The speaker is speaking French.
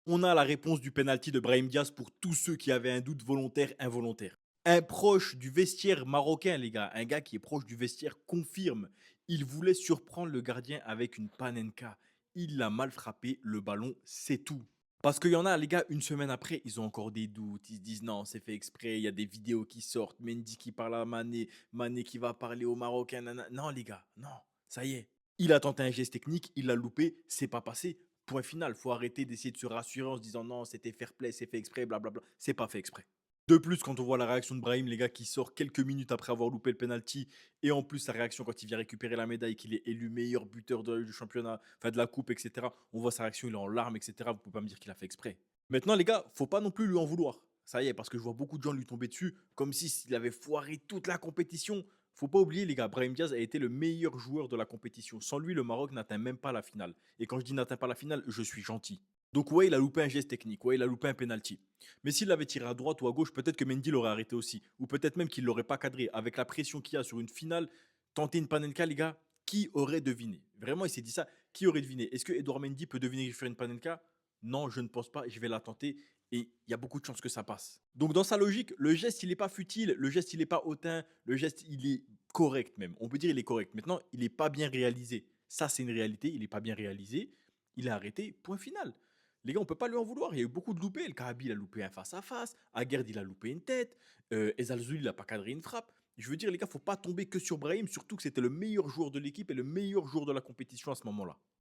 On a la réponse du penalty de Brahim Diaz pour tous ceux qui avaient un doute volontaire, involontaire. Un proche du vestiaire marocain, les gars, un gars qui est proche du vestiaire confirme. Il voulait surprendre le gardien avec une panenka. Il l'a mal frappé, le ballon, c'est tout. Parce qu'il y en a, les gars, une semaine après, ils ont encore des doutes. Ils se disent non, c'est fait exprès. Il y a des vidéos qui sortent. Mendy qui parle à Mané. Mané qui va parler aux Marocains. Non, les gars, non. Ça y est. Il a tenté un geste technique. Il l'a loupé. C'est pas passé. Point final. Faut arrêter d'essayer de se rassurer en se disant non, c'était fair play, c'est fait exprès, blablabla. C'est pas fait exprès. De plus, quand on voit la réaction de Brahim, les gars, qui sort quelques minutes après avoir loupé le penalty, et en plus sa réaction quand il vient récupérer la médaille, qu'il est élu meilleur buteur du championnat, enfin de la coupe, etc. On voit sa réaction, il est en larmes, etc. Vous pouvez pas me dire qu'il a fait exprès. Maintenant, les gars, faut pas non plus lui en vouloir. Ça y est, parce que je vois beaucoup de gens lui tomber dessus, comme s'il avait foiré toute la compétition. Faut pas oublier, les gars, Brahim Diaz a été le meilleur joueur de la compétition. Sans lui, le Maroc n'atteint même pas la finale. Et quand je dis n'atteint pas la finale, je suis gentil. Donc ouais, il a loupé un geste technique, ouais, il a loupé un penalty. Mais s'il l'avait tiré à droite ou à gauche, peut-être que Mendy l'aurait arrêté aussi. Ou peut-être même qu'il l'aurait pas cadré. Avec la pression qu'il y a sur une finale, tenter une panenka, les gars, qui aurait deviné? Vraiment, il s'est dit ça. Qui aurait deviné? Est-ce que Edouard Mendy peut deviner faire une panenka? Non, je ne pense pas. Je vais la tenter. Et il y a beaucoup de chances que ça passe. Donc dans sa logique, le geste, il n'est pas futile. Le geste, il n'est pas hautain. Le geste, il est correct même. On peut dire il est correct. Maintenant, il n'est pas bien réalisé. Ça, c'est une réalité. Il n'est pas bien réalisé. Il a arrêté. Point final. Les gars, on peut pas lui en vouloir. Il y a eu beaucoup de loupés. El Karabi, il a loupé un face-à-face. Aguerd, il a loupé une tête. Ezalzouli, il n'a pas cadré une frappe. Je veux dire, les gars, faut pas tomber que sur Brahim, surtout que c'était le meilleur joueur de l'équipe et le meilleur joueur de la compétition à ce moment-là.